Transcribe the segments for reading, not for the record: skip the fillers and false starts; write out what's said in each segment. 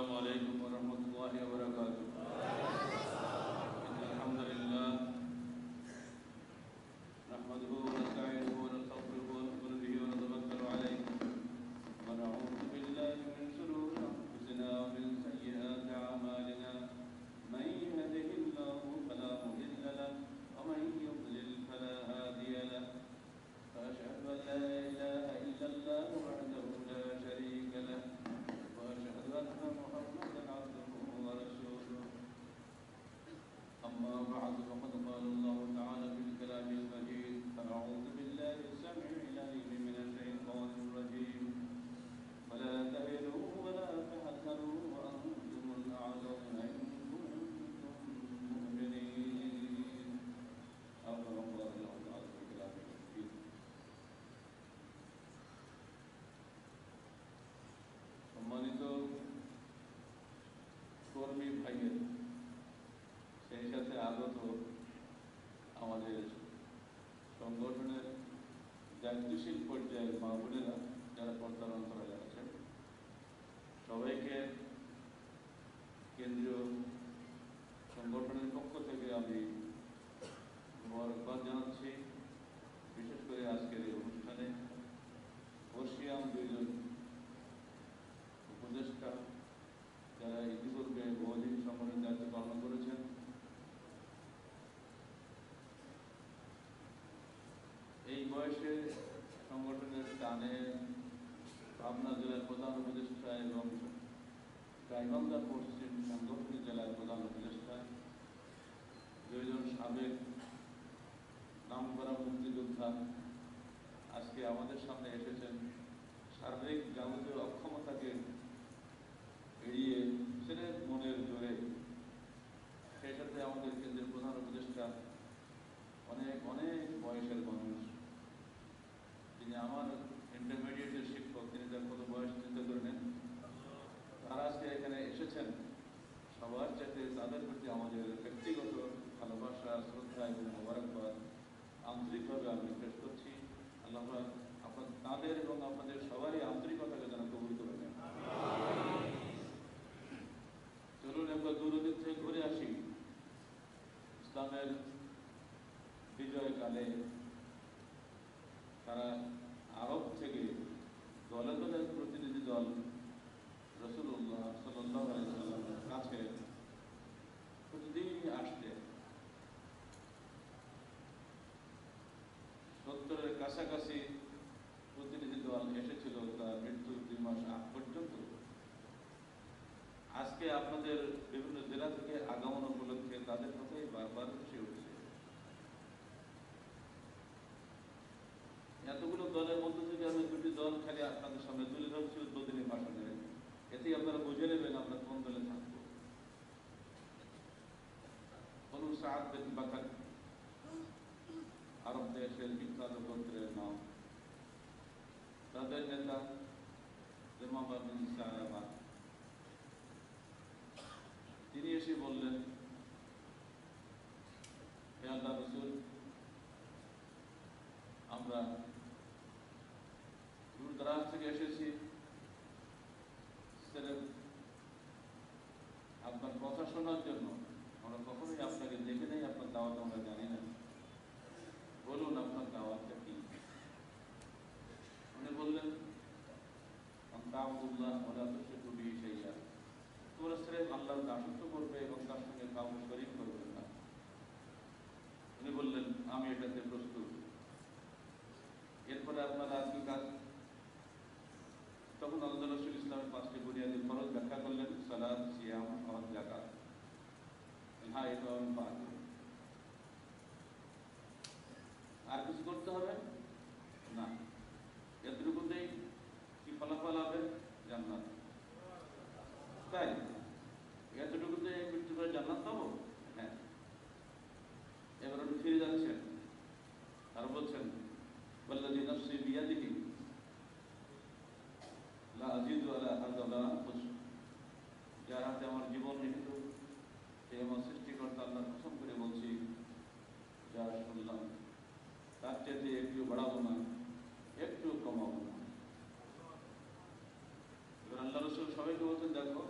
السلام عليكم ورحمة الله وبركاته. إن الحمد لله نحمده ونستعينه ونستغفره ونؤمن به ونتوكل عليه ونعوذ بالله من شرور أنفسنا ومن سيئات أعمالنا من يهده الله فلا مضل له ومن يضلل فلا هادي له فأشهد أن لا إله إلا الله وحده لا شريك له وأشهد أن محمدا عبده ورسوله أما بعد فقد قال الله تعالى في الكلام المجيد فأعوذ بالله السميع العليم من الشيطان الرجيم ولا تهنوا ولا تحزنوا وأنتم الأعلون إن كنتم مؤمنين أو كما قال الله تعالى في الكلام المجيد. সম্মানিত কর্মী ভাইয়ের সেই সাথে আগত আমাদের সংগঠনের দায়িত্বশীল পর্যায়ের মা বোনেরা যারা পর্দার অন্তরালে আছেন সবাইকে কেন্দ্রীয় সংগঠনের পক্ষ থেকে আমি মোবারকবাদ জানাচ্ছি। বিশেষ করে আজকের এই অনুষ্ঠানে বর্ষিয়াম দুইজন উপদেষ্টা যারা ইতিপূর্বে বহুদিন সংগঠনের দায়িত্ব পালন করেছেন, এই বয়সে সংগঠনের টানে পাবনা জেলার প্রধান উপদেষ্টা এবং গাইবান্ধা পশ্চিম সাংগঠনিক জেলার প্রধান উপদেষ্টা দুইজন সাবেক নামকরা মুক্তিযোদ্ধা আজকে আমাদের সামনে এসেছেন। শারীরিক যাবতীয় অক্ষমতাকে এড়িয়ে ছেলের মনের জোরে, সেই সাথে আমাদের কেন্দ্রের প্রধান উপদেষ্টা অনেক অনেক বয়সের মানুষ, তিনি আমার ইন্টারমিডিয়েটের শিক্ষক, তিনি তার কত বয়স চিন্তা করে নেন। তারা আজকে এখানে এসেছেন, সবার চাইতে তাদের প্রতি আমাদের ব্যক্তিগত ভালোবাসা, শ্রদ্ধা এবং মোবারকবাদ আন্তরিকভাবে আমি পেশ করছি। আল্লাহ আপনার তাদের এবং আপনাদের সবারই আন্তরিকতাকে যেন কবুল করে নেন। চলুন একবার দূরদিক থেকে ঘুরে আসি। ইসলামের বিজয়কালে তারা আরব থেকে দলে দলে প্রতিনিধি দল রাসূলুল্লাহ সাল্লাল্লাহু আলাইহি ওয়াসাল্লামের কাছে প্রতিদিনই আসতেন। 70-এর কাছাকাছি প্রতিনিধি দল এসেছিল তার মৃত্যুর 2 মাস আগ পর্যন্ত। আজকে আপনাদের বিভিন্ন জেলা থেকে আগমন উপলক্ষে তাদের কথাই বারবার ভেসে উঠছে। এতগুলো দলের মধ্য থেকে আমি 2টি দল খালি আপনাদের সামনে তুলে ধরছি উদ্বোধনী ভাষণে, এতেই আপনারা বুঝে নেবেন আমরা কোন দলে থাকবো। বনু সাদ বিন বকর আরব দেশের বিখ্যাত গোত্রের নাম। তাদের নেতা জুমামা বিন সালামা, তিনি এসে বললেন, হে আল্লাহর রাসূল, আমরা দূর দরাজ থেকে এসেছি, সির্ফ আপনার কথা শোনার জন্য। আমরা কখনোই আপনাকে দেখে নেই, আপনার দাওয়াত আমরা জানি না, বলুন আপনার দাওয়াতটা কি? উনি বললেন, আনতাবুল্লাহ ওয়া লা তুশরিকু বিহি শাইআ, তোমরা সির্ফ আল্লাহর দাসত্ব করবে এবং তার সঙ্গে কাউকে শরীক করবে না। উনি বললেন, আমি এটাতে প্রস্তুত। এরপরে আপনারা আর কি কাজ? তখন আল্লাহ রাসূল ইসলামের 5টি বুনিয়াদী ফরজ ব্যাখ্যা করলেন, সালাত, সিয়াম, হজ, যাকাত। হ্যাঁ, এটা আমি পারব। আর কিছু করতে হবে না, এতটুকুতেই কি ফলাফল হবে? জান্নাত। তাই এতটুকুতে মৃত্যু করে জান্নাত পাবো? হ্যাঁ। এবার আপনি ফিরে যাচ্ছেন আর বলছেন, ওয়াল্লাযী নাফসি বিয়াদিহি লা আযীদু আলা হাযা ওয়া লা আনকুস, যার হাতে আমার জীবন নিহিত, সেই আমার সৃষ্টিকর্তা আল্লাহর কসম করে বলছি, যা শুনলাম তার চাইতে একটু বাড়াবো না, একটু কমাবো না। এবার আল্লাহ রাসূল সবাইকে বলছেন, দেখো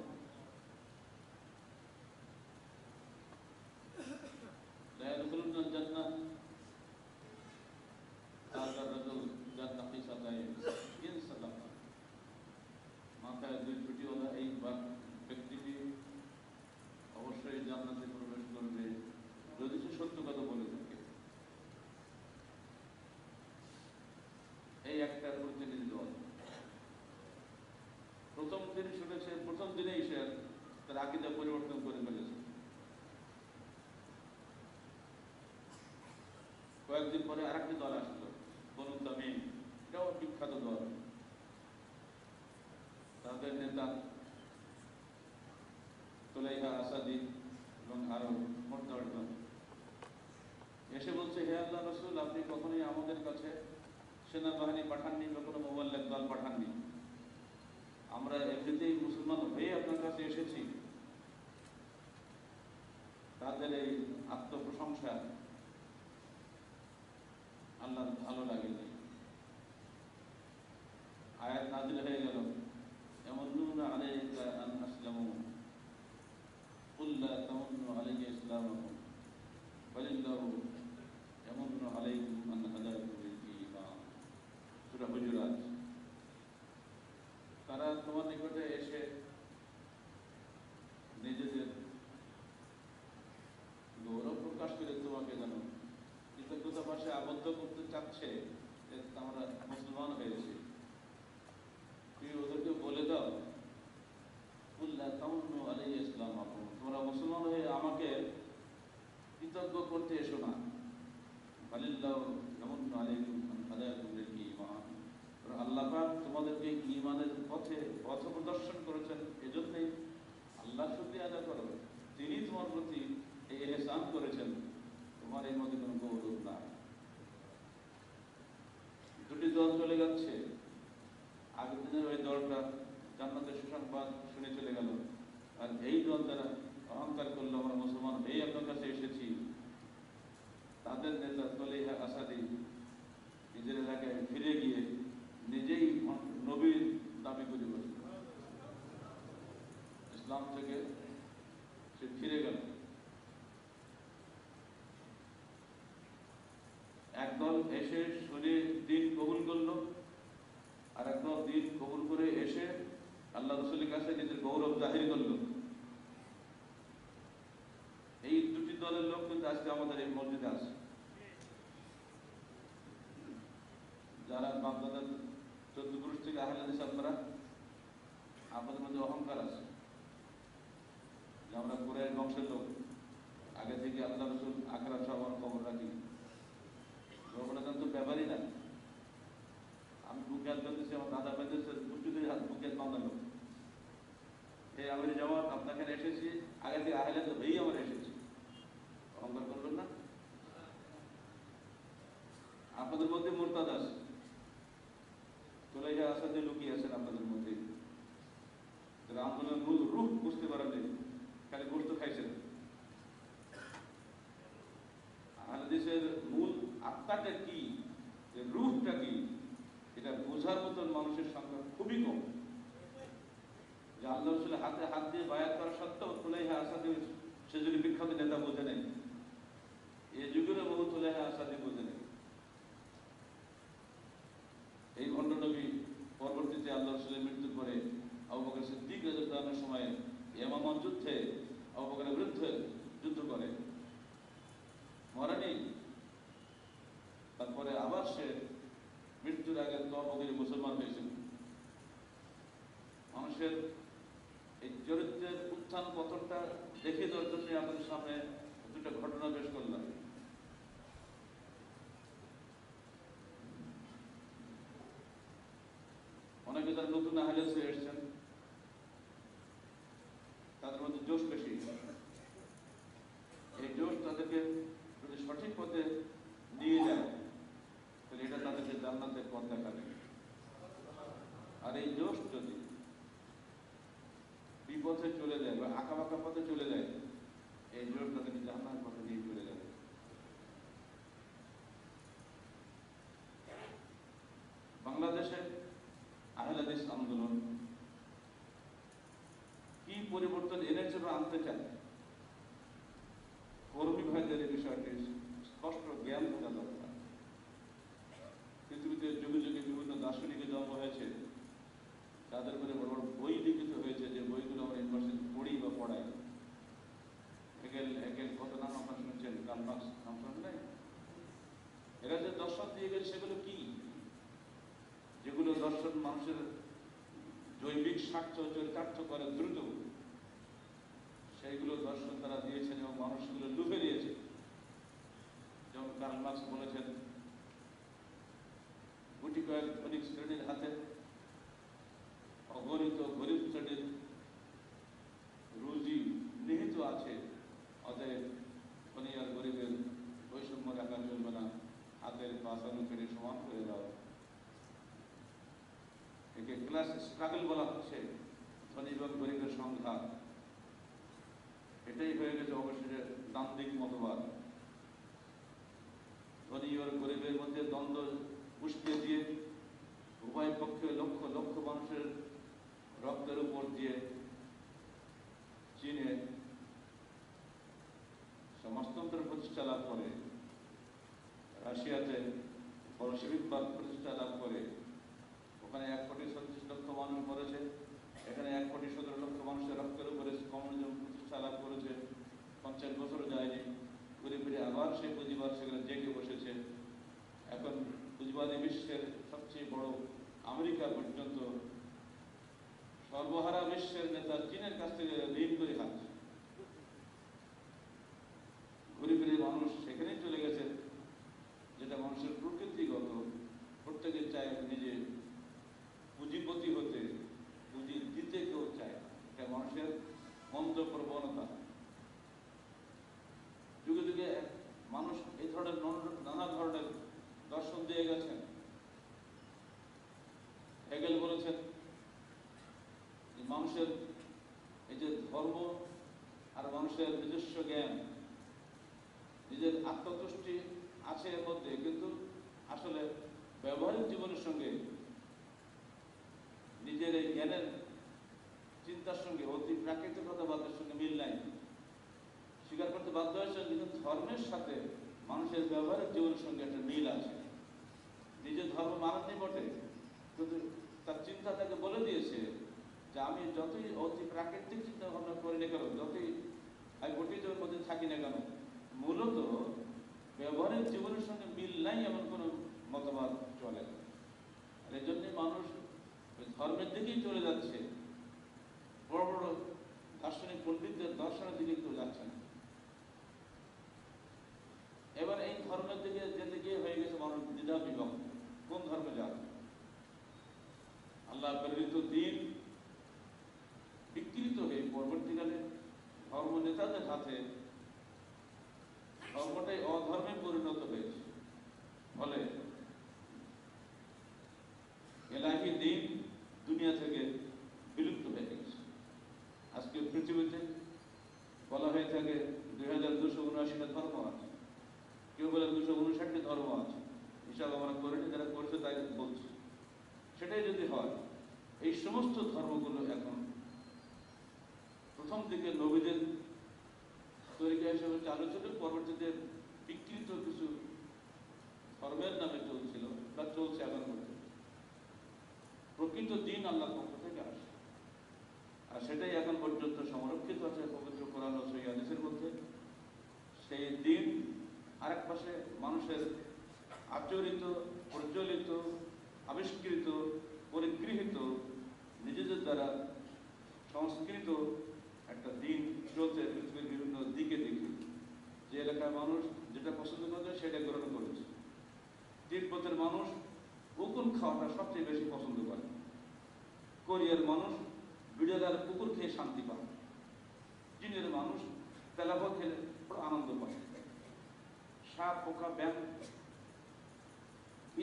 একটা প্রতিনিধি দল। প্রথম দিন শুনেছে, প্রথম দিনেই সে তার আকীদা পরিবর্তন করে ফেলেছে। কয়েকদিন পরে আরেকটি দল আসলো, বনু তামিম, এটাও বিখ্যাত দল। তাদের নেতা তুলাইহা আসাদি এবং আরো মোট 10 জন এসে বলছে, হে আল্লাহ রাসূল, আপনি কখনোই আমাদের কাছে সেনাবাহিনী পাঠাননি বা কোনো মোবাল্লিগ দল পাঠাননি। আমরা এমনিতেই মুসলমান হয়ে আপনার কাছে এসেছি। তাদের এই আত্মপ্রশংসা আল্লাহর ভালো লাগেনি। আয়াত নাযিল হয়ে গেল, ইয়ামুন্নুনা আলাইকা আন আসলামু কুল লা তামুন্নু আলাইয়া ইসলামাকুম বালিল্লাহু ইয়ামুন্নু আলাইকুম আন হাদাকুম লিল ঈমান। সূরা হুজুরাত। তারা তোমার নিকটে এসে নিজেদের গৌরব প্রকাশ করে তোমাকে যেন কৃতজ্ঞতা ভাষায় আবদ্ধ করতে চাচ্ছে যে আমরা মুসলমান হয়েছি। তুই ওদেরকে বলে দাও, কুল্লা তামুন্নু আলাইয়া ইসলামাকুম, তোমরা মুসলমান হয়ে আমাকে কৃতজ্ঞ করতে এসো না। বালিল্লাহু ইয়ামুন্নু আলাইকুম আন হাদাকুম লিল ঈমান, আল্লাহ পাক তোমাদেরকে ঈমানের পথে পথ প্রদর্শন করেছেন, এজন্যই আল্লাহ শুকরিয়া আদায় করো। তিনি তোমার প্রতি এই ইহসান করেছেন, তোমার এর মধ্যে কোনো গৌরব নাই। দুটি দল চলে যাচ্ছে। আগের দিনের ওই দলটা জান্নাতের সুসংবাদ শুনে চলে গেল, আর এই দল যারা অহংকার করলো আমরা মুসলমান হয়ে আপনার কাছে এসেছি, তাদের নেতা তুলাইহা আসাদি নিজের এলাকায় ফিরে গিয়ে নিজেই নবীর দাবি করে বসল। ইসলাম থেকে সে ফিরে গেল। একদল এসে শুনে দিন কবুল করলো, আর একদল দিন কবুল করে এসে আল্লাহ রাসূলের কাছে নিজের গৌরব জাহির করলো। এই দুটি দলের লোক কিন্তু আজকে আমাদের এই মসজিদে আছে। যারা বাগদাদের 14 পুরুষ থেকে আহলে হাদিস, আপনাদের মধ্যে অহংকার আছে যে আমরা কুরাইশ বংশের লোক, আগে থেকে আল্লাহ রাসূল আকরা সবার খবর রাখি। ওটা তো ব্যাপারই না। আমি বুকে হাত বেঁধেছি, আমার দাদা বেঁধেছে, দুটি দুই হাত বুকে বাঁধালো। এই আমি যেমন আপনাকে এসেছি, আগে থেকে আহলে তো হয়েই আমরা এসেছি। অহংকার করবেন না। আপনাদের মধ্যে মুরতাদ আছে, তুলাইহা আসাদি লুকিয়ে আছেন আপনাদের মধ্যে, যারা আন্দোলনের মূল রূপ বুঝতে পারেননি, খালি গোশত খাইছেন। আহলে হাদিসের মূল আত্মাটা কি, রূপটা কি, এটা বোঝার মতন মানুষের সংখ্যা খুবই কম। যে আল্লাহ রাসূলের হাতে হাত দিয়ে বায়াত করা সত্ত্বেও তুলাইহা আসাদি সে যদি বিখ্যাত নেতা বোঝে নেই, এই যুগের বহু তুলাইহা আসাদি বোঝে নেই। এই ভণ্ড নবী পরবর্তীতে আল্লাহ রাসূলের মৃত্যুর পরে আবু বকর সিদ্দিক রাদিয়াল্লাহু আনহুর সময়ে ইয়ামামা যুদ্ধে আবু বকরের বিরুদ্ধে যুদ্ধ করে, মরেনি। তারপরে আবার সে মৃত্যুর আগে তওবা করে মুসলমান হয়েছিল। মানুষের এই চরিত্রের উত্থান পতনটা দেখে দেওয়ার জন্য আপনাদের সামনে দুটো ঘটনা পেশ করলাম। অনেকে যারা নতুন আহলে হাদিস এসেছেন, তাদের মধ্যে জোশ বেশি। এই জোশ তাদেরকে যদি সঠিক পথে নিয়ে যায়, তাহলে এটা তাদেরকে জান্নাতের পথ দেখাবে। আর এই জোশ যদি বিপথে চলে যায় বা আঁকা বাঁকা পথে চলে যায়, এই জোশ তাদেরকে জান্নাতের পথে নিয়ে চলে যাবে। বাংলাদেশে আহলে হাদিস আন্দোলন কি পরিবর্তন এনেছে বা আনতে চায়, কর্মী ভাইদের এই বিষয়টি স্পষ্ট জ্ঞান থাকা দরকার। পৃথিবীতে যুগে যুগে বিভিন্ন দার্শনিকের জন্ম হয়েছে, তাদের উপরে বড় বড় বই লিখিত হয়েছে, যে বইগুলো আমরা ইউনিভার্সিটি পড়ি বা পড়াই। হেগেল কত নাম আপনারা শুনছেন, কার্ল মার্কস নাম শুনেন নাই? এরা যে দর্শন দিয়ে গেছে সেগুলো কি? মানুষের জৈবিক স্বার্থ চরিতার্থ করে দ্রুত, সেইগুলো দর্শন তারা দিয়েছেন এবং মানুষগুলো লুফে দিয়েছে। যেমন কার্ল মার্কস বলেছেন, গুটি কয়েক ধনিক শ্রেণীর হাতে অগণিত গরিব শ্রেণীর রুজি নিহিত আছে, অতএব ধনী আর গরিবের বৈষম্য রাখা চলবে না, হাতের বাঁচানো কেটে সমান করে দাও। একে ক্লাস স্ট্রাগল বলা হচ্ছে, ধনী এবং গরিবের সংঘাত। এটাই হয়ে গেছে অবশেষে দান্দিক মতবাদ। ধনী আর গরিবের মধ্যে দ্বন্দ্ব উস্কে দিয়ে উভয় পক্ষে লক্ষ লক্ষ মানুষের রক্তের উপর দিয়ে চীনে সমাজতন্ত্র প্রতিষ্ঠা লাভ করে, রাশিয়াতে বলশেভিকবাদ প্রতিষ্ঠা লাভ করে। ওখানে 1,36,00,000 মানুষ মরেছে, এখানে 1,17,00,000 মানুষের রক্তের উপরে কমিউনিজম প্রতিষ্ঠা লাভ করেছে। 50 বছর যায়নি, ঘুরে ফিরে আবার সেই পুঁজিবাদ সেখানে জেগে বসেছে। এখন পুঁজিবাদী বিশ্বের সবচেয়ে বড় আমেরিকা পর্যন্ত সর্বহারা বিশ্বের নেতা চীনের কাছ থেকে ঋণ করে খাচ্ছে। ঘুরে ফিরে মানুষ সেখানেই চলে গেছে, যেটা মানুষের প্রকৃতিগত। প্রত্যেকে চায় নিজে পুঁজিপতি হতে, পুঁজি দিতে কেউ চায়, এটা মানুষের মন্দ প্রবণতা। যুগে যুগে মানুষ এই ধরনের নানা ধরনের দর্শন দিয়ে গেছেন। হেগেল বলেছেন যে মানুষের এই যে ধর্ম আর মানুষের নিজস্ব জ্ঞান, নিজের আত্মতুষ্টি আছে এর মধ্যে, কিন্তু আসলে ব্যবহারিক জীবনের সঙ্গে নিজের এই জ্ঞানের চিন্তার সঙ্গে অতি প্রাকৃতিকতাবাদের সঙ্গে মিল নাই। স্বীকার করতে বাধ্য হয়েছে, কিন্তু ধর্মের সাথে মানুষের ব্যবহারিক জীবনের সঙ্গে একটা মিল আছে। নিজের ধর্ম মানেননি বটে, কিন্তু তার চিন্তা তাকে বলে দিয়েছে যে আমি যতই অতি প্রাকৃতিক চিন্তা ভাবনা করি না কেন, যতই আমি ঘটিতের মধ্যে থাকি না কেন, মূলত ব্যবহারিক জীবনের সঙ্গে মিল নাই এমন কোনো মতবাদ চলে না। আর এই জন্যে মানুষ ধর্মের দিকেই চলে যাচ্ছে, বড় বড় দার্শনিক পণ্ডিতদের দর্শনের দিকে কেউ যাচ্ছে না। এবার এই ধর্মের দিকে যেতে গিয়ে হয়ে গেছে মানুষ দ্বিধা বিভক্ত, কোন ধর্মে যাবে। আল্লাহ প্রেরিত দিন বিকৃত হয়ে পরবর্তীকালে ধর্ম নেতাদের হাতে ধর্মটাই অধর্মে পরিণত হয়েছে। ফলে এলাহি দিন দুনিয়া থেকে বিলুপ্ত হয়ে গেছে। আজকে পৃথিবীতে বলা হয়ে থাকে 2279টা ধর্ম আছে, কেউ বলে 259টি ধর্ম আছে। হিসাব আমরা করিনি, যারা করছে তাই বলছে। সেটাই যদি হয়, এই সমস্ত ধর্মগুলো এখন প্রথম দিকে নবীদের তরিকা হিসেবে চালু ছিল, পরবর্তীতে বিকৃত কিছু ধর্মের নামে চলছিল বা চলছে এখন পর্যন্ত। প্রকৃত দিন আল্লাহর পক্ষ থেকে আসে, আর সেটাই এখন পর্যন্ত সংরক্ষিত আছে পবিত্র কোরআন ও সহিহ হাদিসের মধ্যে। সেই দিন আরেক পাশে মানুষের আচরিত, প্রজ্বলিত, আবিষ্কৃত, পরিগৃহীত, নিজেদের দ্বারা সংস্কৃত একটা দিন চলছে পৃথিবীর বিভিন্ন দিকে দিকে। যে এলাকার মানুষ যেটা পছন্দ করে সেটা গ্রহণ করেছে। তিব্বতের মানুষ উকুন খাওয়াটা সবচেয়ে বেশি পছন্দ করে। কোরিয়ার মানুষ বিড়াল আর কুকুর খেয়ে শান্তি পায়। চীনের মানুষ তেলাপোকা খেলে বড় আনন্দ পায়। সাপ, পোকা, ব্যাং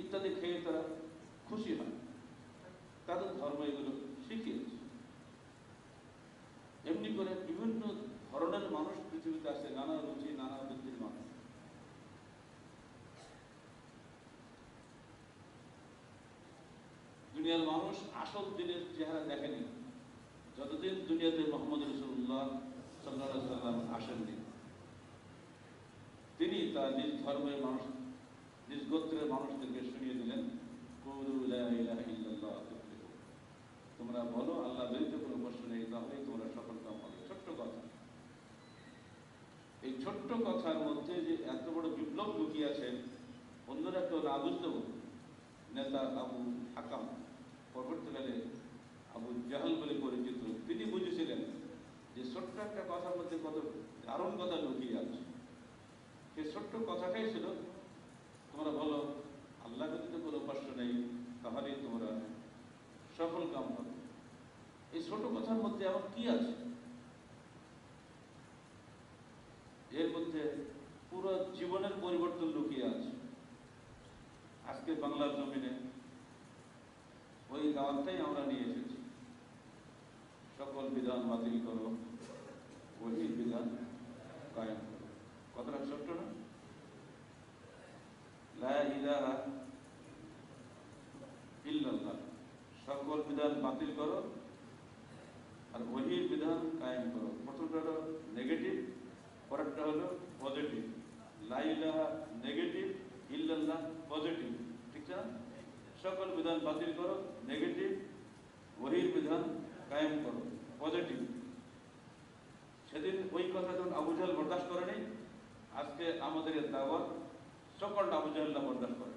ইত্যাদি খেয়ে তারা খুশি হয়। তাদের ধর্ম এগুলো শিখিয়েছে। এমনি করে বিভিন্ন ধরনের মানুষ পৃথিবীতে আছে, নানা রুচি, নানা বুদ্ধির মানুষ। দুনিয়ার মানুষ আসল দিনের চেহারা দেখেনি যতদিন দুনিয়াতে মোহাম্মদ রাসূলুল্লাহ সাল্লাল্লাহু আলাইহি ওয়াসাল্লাম আসেননি। তিনি তার নিজ ধর্মের মানুষ, নিজ গোত্রের মানুষদেরকে শুনিয়ে দিলেন, কুলু লা ইলাহা ইল্লাল্লাহ তুফলিহু, তোমরা বলো আল্লাহ ব্যতীত কোনো উপাস্য নেই, তাহলেই তোমরা সফলতা পাবে। ছোট্ট কথা। এই ছোট্ট কথার মধ্যে যে এত বড় বিপ্লব লুকিয়ে আছে, অন্যরা কেউ না বুঝলেও নেতা আবু হাকাম পরবর্তীকালে আবু জাহল বলে পরিচিত, তিনি বুঝেছিলেন যে ছোট্ট একটা কথার মধ্যে কত দারুণ কথা লুকিয়ে আছে। সেই ছোট্ট কথাটাই ছিল, তোমরা বলো আল্লাহ ব্যতীত কোনো উপাস্য নেই, তাহলেই তোমরা সফল কাম হবে। এই ছোট কথার মধ্যে এমন কি আছে? এর মধ্যে পুরো জীবনের পরিবর্তন লুকিয়ে আছে। আজকে বাংলার জমিনে ওই দাওয়াতটাই আমরা নিয়ে এসেছি। সকল বিধান বাতিল করো, ওই বিধান কায়েম করো। কথাটা ছোট্ট না? লা ইলাহা ইল্লাল্লাহ, সকল বিধান বাতিল করো আর ওই বিধান কায়েম করো। প্রথমটা হলো নেগেটিভ, পরেরটা হলো পজিটিভ। লা ইলাহা নেগেটিভ, ইল্লাল্লাহ পজিটিভ, ঠিক না? সকল বিধান বাতিল করো নেগেটিভ, ওহির বিধান কায়েম করো পজিটিভ। সেদিন ওই কথা যখন আবু জাহল বরদাস্ত করেনি, আজকে আমাদের দাওয়াত সকলটা আবু জাহল বরদাস্ত করে।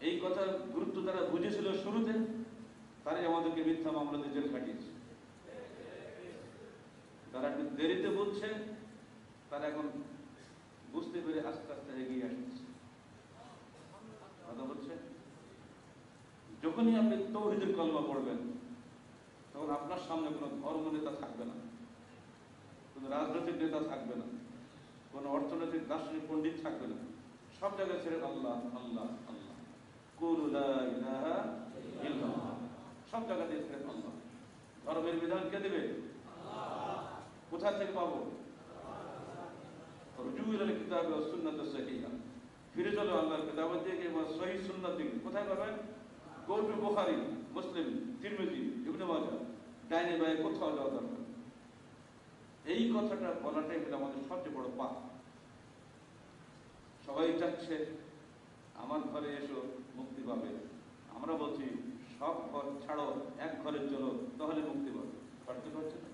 এই কথার গুরুত্ব তারা বুঝেছিল শুরুতে, তারাই আমাদেরকে মিথ্যা মামলাতে জেল খাটিয়েছে। তারা একটু দেরিতে বুঝছে, তারা এখন বুঝতে পেরে আস্তে আস্তে এগিয়ে আসছে। কথা বলছে, যখনই আপনি তাওহীদের কলমা পড়বেন, তখন আপনার সামনে কোনো ধর্ম নেতা থাকবে না, কোনো রাজনৈতিক নেতা থাকবে না, কোনো অর্থনৈতিক দার্শনিক পণ্ডিত থাকবে না। সব জায়গায় ছেড়ে আল্লাহ আল্লাহ আল্লাহ, কুলু লা ইলাহা ইল্লাল্লাহ, সব জায়গাতে ছেড়ে আল্লাহ। ধর্মের বিধান কে দেবে? কোথা থেকে পাবো? রুজু ইলাল কিতাব ওয়াস সুন্নাত সাহিহা, ফিরে চলো আল্লাহর কিতাবের দিকে এবং সহিহ সুন্নাত দিকে। কোথায় পাবেন? গো টু বুখারী, মুসলিম, তিরমিজি, ইবনে মাজাহ, ডাইনে বায়ে কোথাও যাওয়া দরকার। এই কথাটা বলাটাই হলো আমাদের সবচেয়ে বড় পাপ। সবাই চাচ্ছে আমার ঘরে এসো মুক্তি পাবে, আমরা বলছি সব ঘর ছাড়ো, এক ঘরে চলো, তাহলে মুক্তি পাবে। পারতে পারছে না?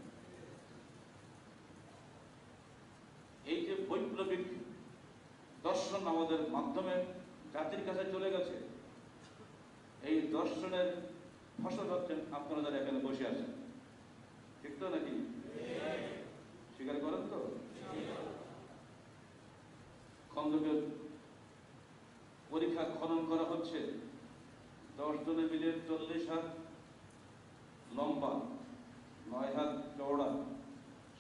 এই যে বৈপ্লবিক দর্শন আমাদের মাধ্যমে জাতির কাছে চলে গেছে, এই দর্শনের ফসল হচ্ছেন আপনারা যারা এখানে বসে আছেন, ঠিক তো নাকি? স্বীকার করেন তো? খন্দকের পরীক্ষা খনন করা হচ্ছে, 10 জনে মিলে 40 হাত লম্বা, 9 হাত চওড়া,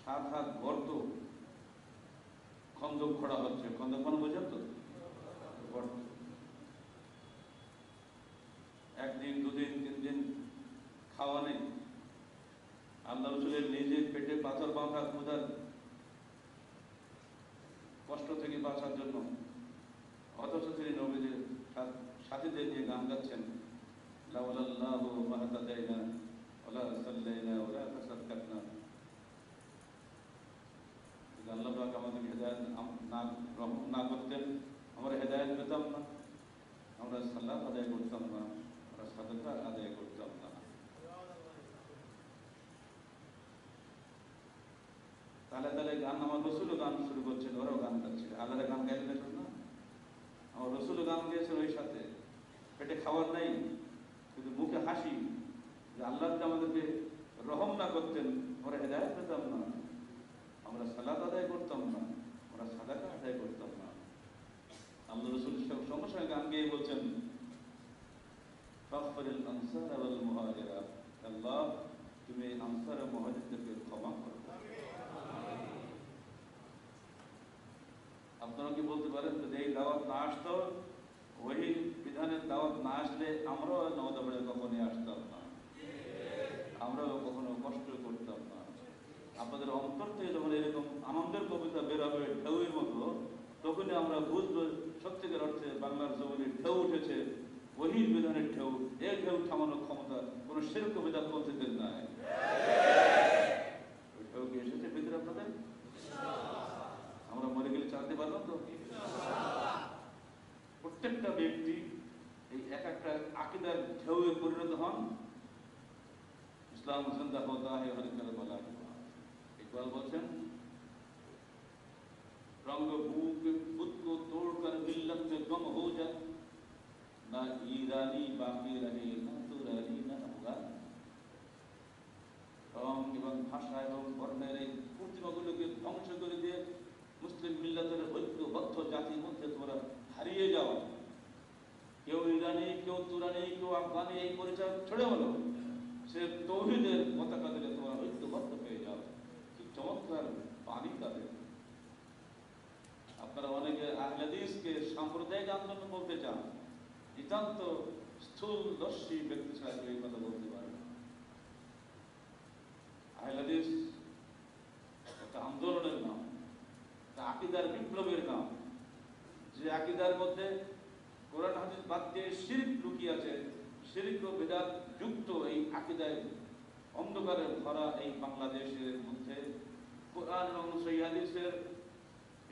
7 হাত গর্ত খন্দক খোঁড়া হচ্ছে। খন্দক মানে বোঝেন তো? গর্ত। 1 দিন 2 দিন 3 দিন খাওয়া নেই। আল্লাহ রাসূলের নিজের পেটে পাথর বাঁধা ক্ষুধার কষ্ট থেকে বাঁচার জন্য, অথচ তিনি নবীদের সাথীদের নিয়ে গান গাচ্ছেন, লাউলাল্লাহু মাহতাদাইনা ওয়ালা সাল্লাইনা ওয়ালা তাসাদ্দাকনা। আল্লাহ পাক আমাদের হেদায়েত না করতেন, আমরা হেদায়েত পেতাম না, আমরা সালাত আদায় করতাম না, আমরা সাদাকা আদায় করতাম না। তাহলে তাহলে গান, আমার রসুলও গান শুরু করছেন, ওরাও গান গাচ্ছে। আল্লাহর গান গাইলে দেখুন না, আমার রসুলও গান গিয়েছেন ওই সাথে। পেটে খাবার নাই, কিন্তু মুখে হাসি, যে আল্লাহ যদি আমাদেরকে রহম না করতেন, আমরা হেদায়েত পেতাম না, আমরা সালাত আদায় করতাম না, আমরা সাদাকা আদায় করতাম না। আল্লাহ রসুল সঙ্গে সঙ্গে গান গিয়ে বলছেন, ফাগফিরিল আনসার ওয়াল মুহাজিরা, আল্লাহ তুমি আনসার ও মুহাজিরদেরকে ক্ষমা করো। আপনারা কি বলতে পারেন, যদি এই দাওয়াত না আসতো, ওই বিধানের দাওয়াত না আসলে আমরাও নওদাবাড়ে কখনই আসতাম না, আমরাও কখনো কষ্ট করতাম না। আপনাদের অন্তর থেকে যখন এরকম আনন্দের কবিতা বের হবে ঢেউয়ের মতো, তখনই আমরা বুঝবো সত্যিকার অর্থে বাংলার জমিনে ঢেউ উঠেছে, ওহির বিধানের ঢেউ। এই ঢেউ থামানোর ক্ষমতা কোন শিরক বিদআত পন্থীদের নাই। ওই ঢেউ কি এসেছে ভিতরে আপনাদের? আমরা মরে গেলে চালাতে পারবো তো? প্রত্যেকটা ব্যক্তি এই এক একটা আকীদার ঢেউয়ে পরিণত হন। ইসলাম জিন্দা হোতা হে হর কাল বলা। ইকবাল বলছেন, रंग भूख खुद को तोड़कर मिल्लत में गम हो जा, না ইরানি বাকি রাহে না তুরানি না আফগান। রং এবং ভাষা এবং বর্ণের এই প্রতিমাগুলোকে ধ্বংস করে দিয়ে মুসলিম মিল্লাতের ঐক্যবদ্ধ জাতির মধ্যে তোমরা হারিয়ে যাও। কেউ ইরানি, কেউ তুরানি, কেউ আফগানি এই পরিচয় ছড়ে হলো, সে তৌহিদের পতাকা দিলে তোমরা ঐক্যবদ্ধ হয়ে যাও। কি চমৎকার পানি তাদের। আপনারা অনেকে আহলে হাদিসকে সাম্প্রদায়িক আন্দোলন বলতে চান, নিতান্ত স্থূলদর্শী ব্যক্তি ছাড়া এই কথা বলতে পারে না। আহলে হাদিস একটা আন্দোলনের নাম, একটা আকীদার বিপ্লবের নাম, যে আকীদার মধ্যে কোরআন হাদিস বাদ দিয়ে শিরক লুকিয়ে আছে। শিরক ও বিদআত যুক্ত এই আকীদায় অন্ধকারে ভরা এই বাংলাদেশের মধ্যে কোরআন এবং সহিহ হাদিসের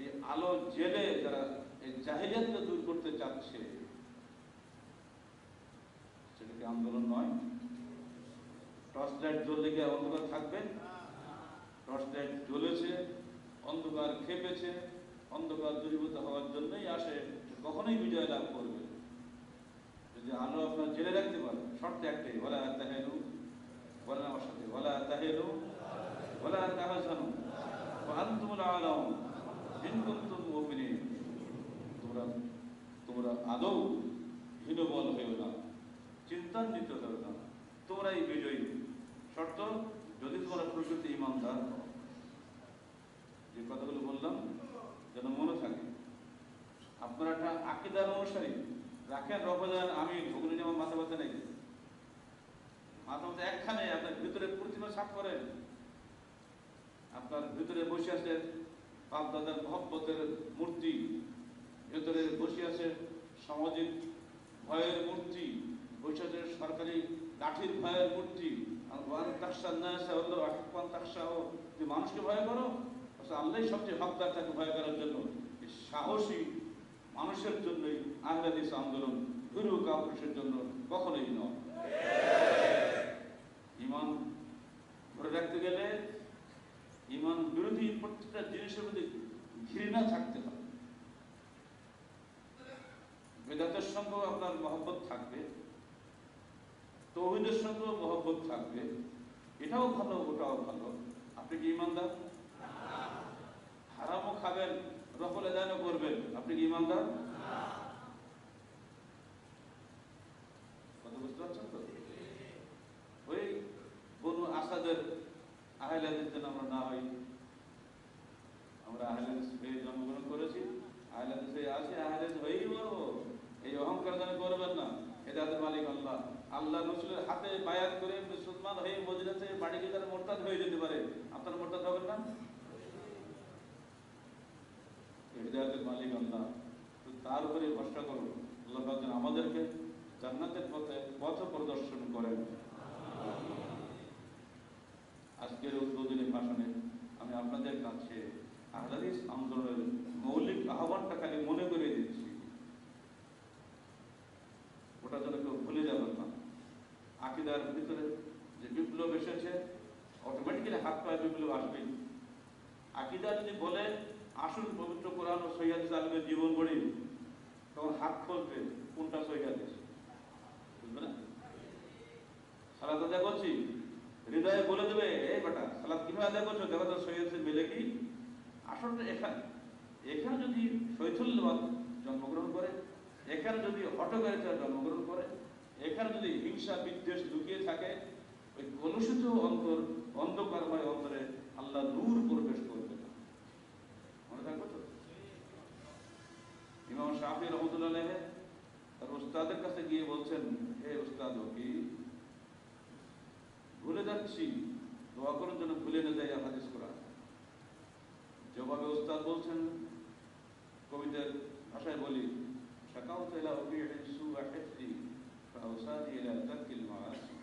এই আলো জেলে যারা এই জাহিলিয়াতকে দূর করতে চাচ্ছে, সেটা কি আন্দোলন নয়? টর্চ লাইট জ্বললে কি অন্ধকার থাকবে? টর্চ লাইট জ্বলেছে, অন্ধকার খেপেছে, অন্ধকার দূরীভূত হওয়ার জন্যই আসে, কখনোই বিজয় লাভ করবে যদি আলো আপনার জেলে রাখতে পারে। শর্ত একটাই, ওয়ালা তাহিনু, বলেন আমার সাথে, ওয়ালা তাহিনু ওয়ালা তাহজানু ওয়া আনতুমুল আ'লাউন ইন কুনতুম মুমিনিন। তোমরা আদৌ হীনবল হয়েও না, চিন্তান্বিত হয়েও না, তোমরাই বিজয়ী। শর্ত, যদি তোমরা প্রকৃত ঈমানদার হও। যে কথাগুলো বললাম যেন মনে থাকে। আপনারা একটা আকীদার অনুসারী রাখেন, রফজান আমি ঘুগনি যেমন মাথা ব্যথা নেই, মাথা ব্যথা একখানে আপনার ভিতরে প্রতিমা ছাপ করেন। আপনার ভিতরে বসে আছে বাপ দাদার মহব্বতের মূর্তি, ভেতরে বসে আছে সামাজিক ভয়ের মূর্তি, বসে আছে সরকারি লাঠির ভয়ের মূর্তি। মানুষকে ভয় করো, আল্লাহ সবচেয়ে হকদার তাকে ভয় করার জন্য। সাহসী মানুষের জন্যই আহলে হাদিস আন্দোলন, ভীরু কাপুরুষের জন্য কখনোই নয়। ঈমান ধরে রাখতে গেলে ঈমান বিরোধী প্রত্যেকটা জিনিসের মধ্যে ঘৃণা থাকতে হবে। বেদাতের সঙ্গেও আপনার মহব্বত থাকবে, তাওহীদের সঙ্গেও মহব্বত থাকবে। এটাও ভালো, ওটাও ভালো। আপনি কি ঈমানদার? হারামও খাবেন, রফল আদায়ও করবেন, আপনি কি ঈমানদার? কথা বুঝতে পারছেন তো? ওই বনু আসাদের আহলে হাদিস যেন আমরা না হই। আমরা আহলে হাদিস হয়ে জন্মগ্রহণ করেছি, আহলে হাদিস হয়ে আছি, আহলে হাদিস হয়েই মরবো। এই অহংকার যেন করবেন না। হেদায়েতের মালিক আল্লাহ। আল্লাহ রাসূলের হাতে বায়াত করে মুসলমান হয়ে মদিনাতে বাড়ি গিয়ে তারা মুরতাদ হয়ে যেতে পারে, আপনারা মুরতাদ হবেন না? হেদায়েতের মালিক আল্লাহ, তার উপরে ভরসা করুন। আল্লাহ পাক যেন আমাদেরকে জান্নাতের পথে পথ প্রদর্শন করেন। আজকের উদ্বোধনী ভাষণে আমি আপনাদের কাছে আহলে হাদিস আন্দোলনের মৌলিক আহ্বানটা খালি মনে করিয়ে দিচ্ছি, ওটা যেন কেউ ভুলে যাবেন না। আকীদার ভিতরে যে বিপ্লব এসেছে, অটোমেটিক্যালি হাত পায়ে বিপ্লব আসবেই। আকীদা যদি বলে আসুন পবিত্র কোরআন ও সহিহ হাদিস আলেমের জীবন গড়ি, তখন হাত খুলবে কোনটা সহিহ হাদিস, বুঝবে না? সালাত আদায় করছি, হৃদয়ে বলে দেবে, এই বেটা সালাত কিভাবে আদায় করছো, দেখো তো সহিহ হাদিসে মিলে কি। আসলে এখানে যদি শৈথল্যবাদ জন্মগ্রহণ করে, এখানে যদি হঠকারিতা জন্মগ্রহণ করে, এখানে যদি হিংসা বিদ্বেষ লুকিয়ে থাকে, ওই কলুষিত অন্ধকারময় অন্তরে আল্লাহ নূর প্রবেশ করবে না। মনে থাকবে তো? ইমাম শাফি রহমতুল্লাহ আলাইহি তার উস্তাদের কাছে গিয়ে বলছেন, হে উস্তাদ, কি ভুলে যাচ্ছি, দোয়া করার জন্য ভুলে না যাই হাদিস কোরআন। জবাবে উস্তাদ বলছেন, কবিদের ভাষায় বলি, শাকাউতু ইলা উবিইহি সুআ হিফযি ফাআওসানি ইলা তারকিল মাআসি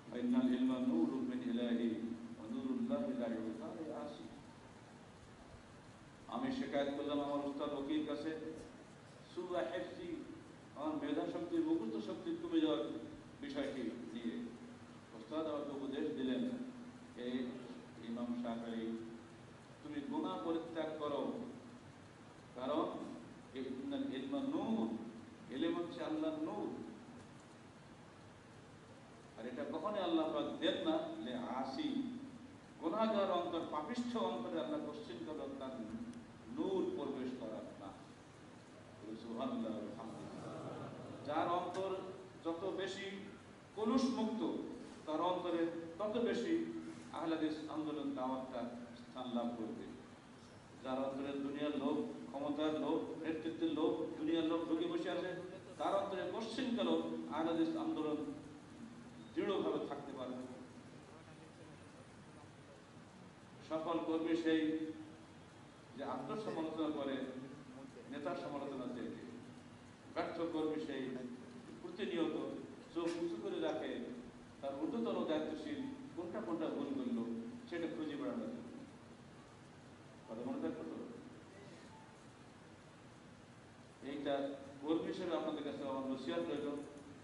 ফাইনাল ইলমা নূরুম মিন ইলাহি ওয়া নূরুল্লাহি লা ইউতা লিআসি। আমি শিকায়ত করলাম আমার উস্তাদ ওকির কাছে, সুআ হিফযি, আমার মেধা শক্তি, মুখস্থ শক্তি কমে যাওয়ার বিষয়টি নিয়ে। উস্তাদ আমাকে উপদেশ দিলেন, হে ইমাম শাফিঈ, তুমি গুনাহ পরিত্যাগ করো, কারণ ইলম হচ্ছে আল্লাহ এটা কখনই আল্লাহ পাক দেন না যে আসি গুনাহগার অন্তর, পাপিষ্ঠ অন্তরে আল্লাহ কোশ্চিন করেন তার নূর প্রবেশ করার না। সুবহানাল্লাহ, আলহামদুলিল্লাহ। যার অন্তর যত বেশি কলুষ মুক্ত, তার অন্তরে তত বেশি আহলে হাদিস আন্দোলন দাওয়াতটা স্থান লাভ করবে। যার অন্তরে দুনিয়ার লোভ, ক্ষমতার লোভ, নেতৃত্বের লোভ, দুনিয়ার লোভ ঢুকে বসে আছে, তার অন্তরে কোশ্চিন গেল আহলে হাদিস আন্দোলন দৃঢ়ভাবে থাকতে পারবে। সফল কর্মী সেই যে আত্মসমালোচনা করে, নেতার সমালোচনা থেকে। ব্যর্থ কর্মী সেই প্রতিনিয়ত চোখ উঁচু করে রাখে, তার ঊর্ধ্বতন দায়িত্বশীল কোনটা কোনটা ভুল করলো সেটা খুঁজে বেড়ানোর জন্য। কথা মনে থাকতো তো? এইটা কর্মী হিসেবে আপনাদের কাছে আমার নসিহত রইল,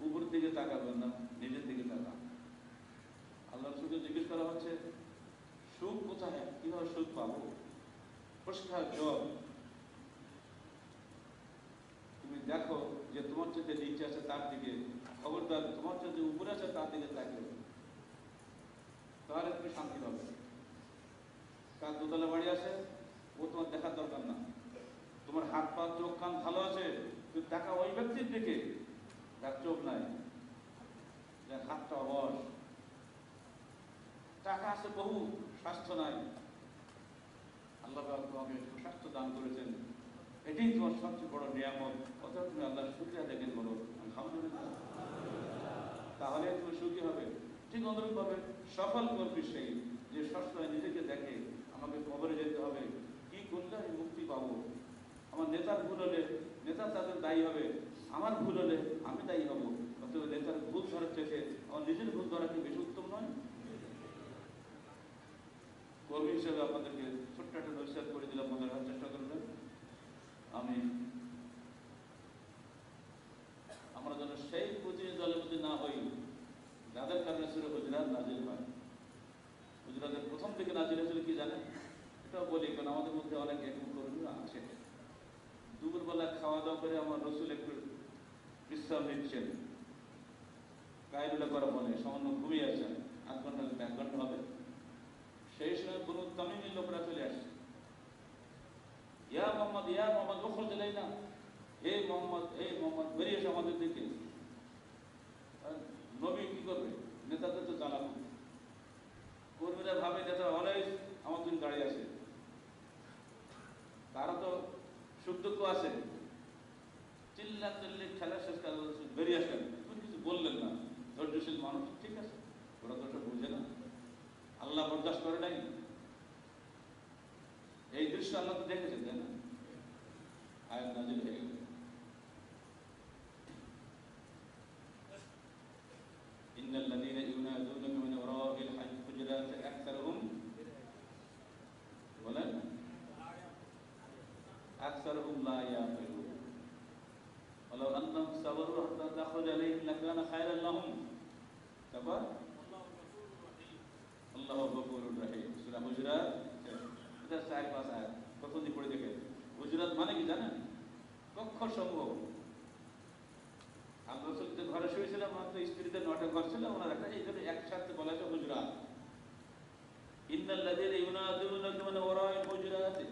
উপর দিকে তাকাবেন না, নিজের দিকে তাকান। আল্লাহ রাসূলকে জিজ্ঞেস করা হচ্ছে সুখ কোথায়, কিভাবে সুখ পাবো? পরিষ্কার জবাব, তুমি দেখো যে তোমার চেয়ে নিচে আছে তার দিকে, খবরদার তোমার চেয়ে উপরে আছে তার দিকে তাকিও, তাহলে তুমি শান্তি পাবে। কার দোতলা বাড়ি আছে ও তোমার দেখার দরকার না। তোমার হাত পা চোখ কান ভালো আছে, তুমি দেখা ওই ব্যক্তির দিকে যার চোখ নাই, যার হাতটা অবশ, টাকা আছে বহু, স্বাস্থ্য নাই। আল্লাহ তোমাকে সুস্বাস্থ্য দান করেছেন, এটাই তোমার সবচেয়ে বড় নিয়ামত। অথবা তুমি আল্লাহর শুকরিয়া দেখেন, বলো আলহামদুলিল্লাহ, তাহলে তুমি সুখী হবে। ঠিক অনুরূপভাবে সফল কর্মী সেই যে সবসময় নিজেকে দেখে আমাকে কবরে যেতে হবে, কি করলে আমি মুক্তি পাবো। আমার নেতার ভুল হলে নেতা তাদের দায়ী হবে, আমার ভুল হলে আমি দায়ী হব। অথবা নেতার ভুল ধরার চেয়ে আমার নিজের ভুল ধরা কি বেশি উত্তম নয়? কর্মী হিসেবে আপনাদেরকে ছোট্ট একটা নসিহত করে দিলাম, মনে রাখার চেষ্টা করবেন। আমরা যেন সেই প্রতিনিধি দলের প্রতি না হই যাদের কারণে সূরা হুজুরাত নাজিল হয়। হুজুরাতের প্রথম দিকে নাজিল হয়েছিল কি জানেন? এটাও বলি, কারণ আমাদের মধ্যে অনেক এরকম কর্মী আছে। দুপুরবেলা খাওয়া দাওয়া করে আমার রসুল একটু বিশ্রাম নিচ্ছেন, কায়রুলা করা বলে, সামান্য ঘুমিয়ে আছেন, 8 ঘন্টা 1 ঘন্টা হবে। সেই সময় কোনো তামিমি লোকরা চলে আসে, ইয়া মোহাম্মদ, ইয়া মোহাম্মদ, উখরুজ ইলাইনা, হে মোহাম্মদ, হে মোহাম্মদ, বেরিয়ে এসে আমাদের দিকে। নবী কি করবে? নেতাদের তো জ্বালাবো। কর্মীরা ভাবে নেতা অলওয়েজ আমার জন্য দাঁড়িয়ে আছে, তারা তো সুখ দুঃখ আছে। চিল্লা চিল্লি খেলা শেষ কাজ, বেরিয়ে আসেন, তুমি কিছু বললেন না। ধৈর্যশীল মানুষ, ঠিক আছে, ওরা তো ওটা বুঝে না, আল্লাহ বরদাস্ত করে নাই। এই দৃশ্য আল্লাহ তো দেখেছেন, তাই না? আয়াত নাজিল হয়ে গেল, ইন্নাল্লাযীনা ইউনাদুনাকা মিন ওয়ারাইল হুজুরাতি আকসারুহুম, বলেন আকসারুহুম লা ইয়াকিলুন ওয়ালাউ আন্নাহুম সাবারু হাত্তা তাখরুজ আলাইহিম লাকানা খায়রান লাহুম। তারপর আল্লাহু গফুরুর রহিম, সূরা হুজুরাত, এটা 4-5 আয়াত। প্রথম দিকে পড়ে দেখেন, হুজুরাত মানে কি জানেন? কক্ষ সমূহ। আমরা রাসূলদের ঘরে শুয়েছিলাম, মাত্র স্ত্রীদের 9টা ঘর ছিল, ওনার একটা, এই জন্য একসাথে বলা হয়েছে হুজুরাত। ইন্নাল্লাযীনা ইউনাদুনাকা মিন ওয়ারাইল হুজুরাতি,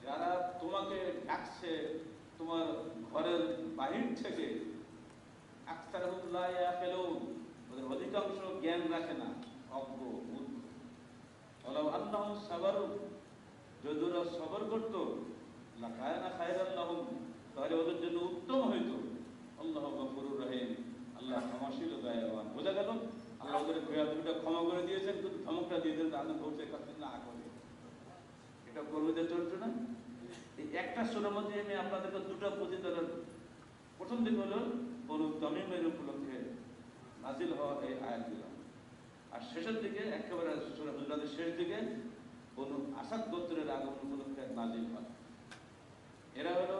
যারা তোমাকে ডাকছে তোমার ঘরের বাহির থেকে, আকসারুহুম লা ইয়াকিলুন, ওদের অধিকাংশ জ্ঞান রাখে না, অজ্ঞ মূর্খ। ওয়ালাউ আন্নাহুম সাবারু, যদি ওরা সবর করতো, লাকানা খায়রান লাহুম, তাহলে ওদের জন্য উত্তম হইতো। আল্লাহু গফুরুর রহিম, আল্লাহ ক্ষমাশীল ও দয়াবান। বোঝা গেল? আল্লাহ ওদের ভুলটা ক্ষমা করে দিয়েছেন, কিন্তু ধমকটা দিয়ে দেন তাদের ভবিষ্যৎ কাজ না করে। এটা কর্মীদের চরিত্র না? এই একটা সূরার মধ্যে আমি আপনাদেরকে দুটো প্রতিনিধির প্রথম দিক হলো বনু তামিমের উপলক্ষে নাজিল হওয়া এই আয়াতগুলো, আর শেষের দিকে একেবারে সূরা হুজুরাতের শেষ দিকে বনু আসাদ গোত্রের আগমন উপলক্ষে নাজিল হয়। এরা হলো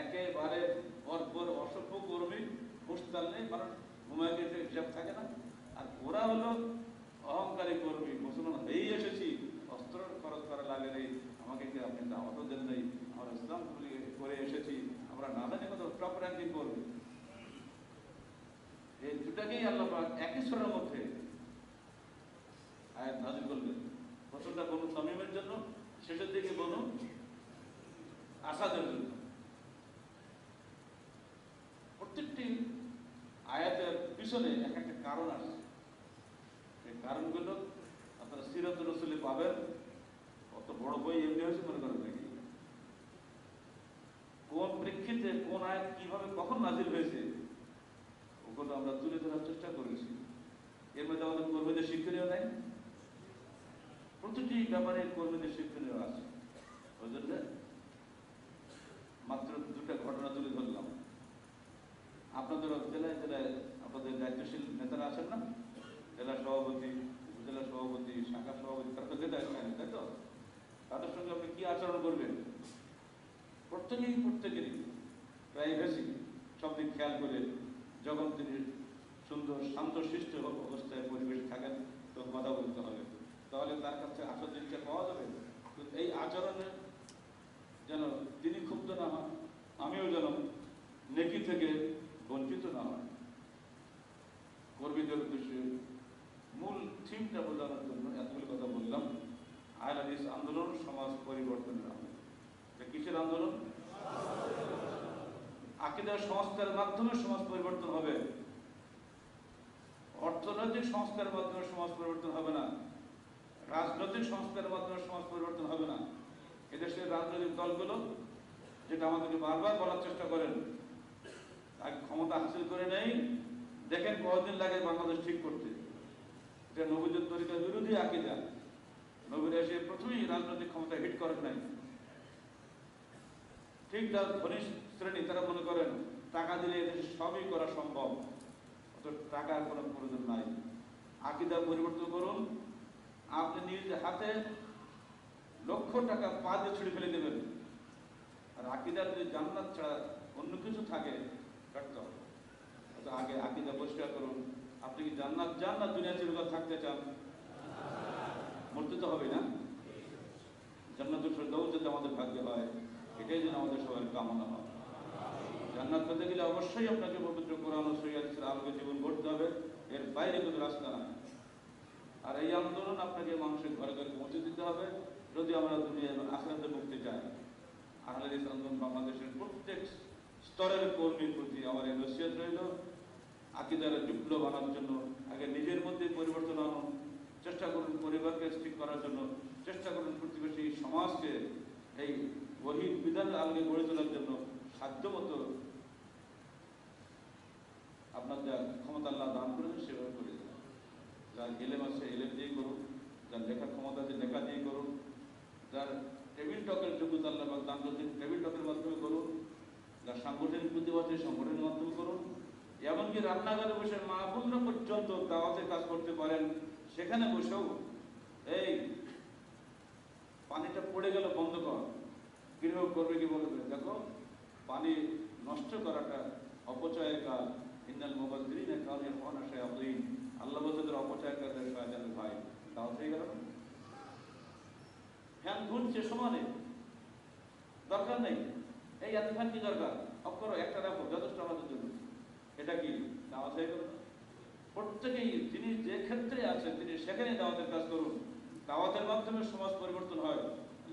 একেবারে বর্বর অসভ্য কর্মী, হুঁশতাল নেই, মানুষ ঘুমায় গেছে, হিসাব থাকে না। আর ওরা হলো অহংকারী কর্মী, মুসলমান হয়েই এসেছি, অস্ত্র খরচ করা লাগে নেই, আমাকে কি আপনি দাওয়াতও দেন নেই, আমরা ইসলাম করে এসেছি, আমরা না জানি কত টপ র্যাঙ্কিং করবে। এই দুটা প্রত্যেককেই আল্লাহ পাক একই সূরার মধ্যে আয়াত নাযিল করলেন। প্রথমটা বনু তামিমের জন্য, শেষের দিকে বনু আসাদের জন্য। প্রত্যেকটি আয়াতের পিছনে এক একটা কারণ আছে। এই কারণগুলো আপনারা সিরাতুর রাসূলে পাবেন। অত বড় বই এমনি হয়েছে মনে করেন নাকি? কোন প্রেক্ষিতে কোন আয়াত কিভাবে কখন নাজিল হয়েছে ওগুলো আমরা তুলে ধরার চেষ্টা করেছি। এর মধ্যে আমাদের কর্মীদের শিক্ষণীয় নাই, প্রতিটি ব্যাপারে কর্মীদের শিক্ষণীয় আছে। ওই জন্য মাত্র দুটা ঘটনা তুলে ধরলাম। আপনাদের জেলায় জেলায় আপনাদের দায়িত্বশীল নেতারা আছেন না? জেলা সভাপতি, উপজেলা সভাপতি, শাখা সভাপতি, তারা তো জেলায় থাকেন, তাই তো? তাদের সঙ্গে আপনি কি আচরণ করবেন? প্রত্যেকেরই প্রাইভেসি সব দিক খেয়াল করে যখন তিনি সুন্দর শান্তশিষ্ট অবস্থায় পরিবেশ থাকেন তো কথা বলতে হবে, তাহলে তার কাছে আসল জিনিসটা পাওয়া যাবে। তো এই আচরণে যেন তিনি ক্ষুব্ধ না হন, আমিও যেন নেকি থেকে বঞ্চিত না হয়। কর্মীদের উদ্দেশ্যে মূল থিমটা বোঝানোর জন্য এতগুলো কথা বললাম। আহলে হাদিস আন্দোলন সমাজ পরিবর্তনের আন্দোলন। কিসের আন্দোলন? আকীদার সংস্কারের মাধ্যমে সমাজ পরিবর্তন হবে, অর্থনৈতিক সংস্কারের মাধ্যমে সমাজ পরিবর্তন হবে না, রাজনৈতিক সংস্কারের মাধ্যমে সমাজ পরিবর্তন হবে না। এদেশের রাজনৈতিক দলগুলো যেটা আমাদেরকে বারবার বলার চেষ্টা করেন, আগে ক্ষমতা হাসিল করে নেই, দেখেন কতদিন লাগে বাংলাদেশ ঠিক করতে। এটা নবীদের তরিকার বিরোধী আকীদা। নবীরা এসে প্রথমেই রাজনৈতিক ক্ষমতা হিট করেন নাই। ঠিক যার ধনী শ্রেণী তারা মনে করেন টাকা দিলে এদেশে সবই করা সম্ভব, অত টাকার কোনো প্রয়োজন নাই। আকীদা পরিবর্তন করুন, আপনি নিজ হাতে লক্ষ টাকা পা দিয়ে ছুড়ে ফেলে দেবেন। আর আকীদা যদি জান্নাত ছাড়া অন্য কিছু থাকে কাটতে হবে। আগে আকীদা পরিষ্কার করুন। আপনি কি জান্নাত চান না দুনিয়া চিরকাল থাকতে চান? মরতে তো হবে না? জান্নাতুল ফেরদাউস যাতে আমাদের ভাগ্যে হয়, এটাই যেন আমাদের সবার কামনা হয়। জান্নাত পেতে গেলে অবশ্যই আপনাকে পবিত্র কোরআন ও সহিহ হাদিসের আলোকে জীবন গড়তে হবে, এর বাইরে কোনো রাস্তা নাই। আর এই আন্দোলন আপনাকে মানুষের ঘরে ঘরে পৌঁছে দিতে হবে যদি আমরা দুনিয়া এবং আখিরাতে মুক্তি চাই। আহলে হাদিস আন্দোলন বাংলাদেশের প্রত্যেক স্তরের কর্মীর প্রতি আমার এই নসিহত রইল, আকীদার বিপ্লব আনার জন্য আগে নিজের মধ্যে পরিবর্তন আনুন, চেষ্টা করুন পরিবারকে ঠিক করার জন্য, চেষ্টা করুন প্রতিবেশী সমাজকে এই ওহীর বিধানের আলোকে গড়ে তোলার জন্য সাধ্যমতো আপনার যা ক্ষমতা আল্লাহ দান করেছেন সেভাবে করে দেন। যার এলেম আছে এলেম দিয়ে করুন, যার লেখার ক্ষমতা আছে লেখা দিয়ে করুন, যার টেবিল টকের যোগ্যতা আল্লাহ দান করেছেন টেবিল টকের মাধ্যমে করুন, যার সাংগঠনিক প্রতিভা আছে সংগঠনের মাধ্যমে করুন। এমনকি রান্নাঘরে বসে মা বোনরা পর্যন্ত দাওয়াতে কাজ করতে পারেন, সেখানে বসেও এই পানিটা পড়ে গেল বন্ধ কর, গৃহ করবে কি বলবে, দেখো পানি নষ্ট করাটা অপচয়ের কাজ। ইন্নাল মুবাযযিরিনা কানু ইয়াখুনা শায়াতিন, আল্লাহ বলতে অপচয় করতে শয়তানের ভাই। দাওয়াত হয়ে গেল। ফ্যান ঘুরছে সমানে, দরকার নেই এই এত ফ্যান কি দরকার, অফ করো, একটা রাখো, যথেষ্ট আমাদের জন্য। এটা কি দাওয়াত হয়ে গেল? প্রত্যেকেই যিনি যে ক্ষেত্রে আছেন তিনি সেখানে দাওয়াতের কাজ করুন। দাওয়াতের মাধ্যমে সমাজ পরিবর্তন হয়,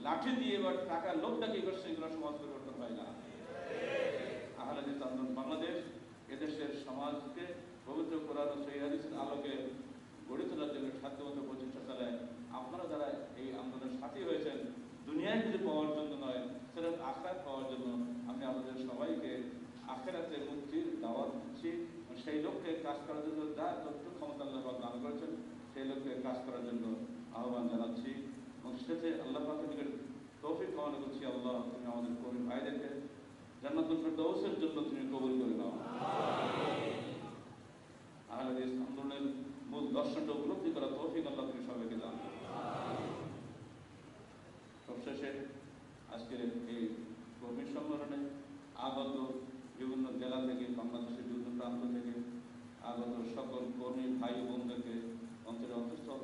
লাঠি দিয়ে বা টাকা লোক ডাকি করছে এগুলো সমাজ পরিবর্তন হয় না। আহলে হাদিস আন্দোলন বাংলাদেশ এদেশের সমাজকে পবিত্র কোরআন ও সহিহ হাদিসের আলোকে গড়ে তোলার জন্য সাধ্যমতো প্রচেষ্টা চালায়। আপনারা যারা এই আন্দোলনের সাথী হয়েছেন, দুনিয়ায় কিছু পাওয়ার জন্য নয়, সেটা আখিরাত পাওয়ার জন্য, আমি আমাদের সবাইকে আখিরাতে মুক্তির দাওয়াত দিচ্ছি। সেই লক্ষ্যে কাজ করার জন্য যা যতটুকু ক্ষমতা আল্লাহ পাক দান করেছেন সেই লক্ষ্যে কাজ করার জন্য আহ্বান জানাচ্ছি এবং শেষে আল্লাহ পাকের নিকট তৌফিক কামনা করছি। আল্লাহ তুমি আমাদের কর্মী ভাইদেরকে জান্নাতুল ফেরদাউসের জন্য তুমি কবুল করে নাও। আহলে হাদিস আন্দোলনের মূল দর্শনটা উপলব্ধি করা তৌফিক আল্লাহ তুমি সবাইকে দান করো। সবশেষে আজকের এই কর্মী সম্মেলনে আগত বিভিন্ন জেলা থেকে, বাংলাদেশের বিভিন্ন প্রান্ত থেকে আগত সকল কর্মী ভাই বোনদেরকে অন্তরে অন্তঃস্থল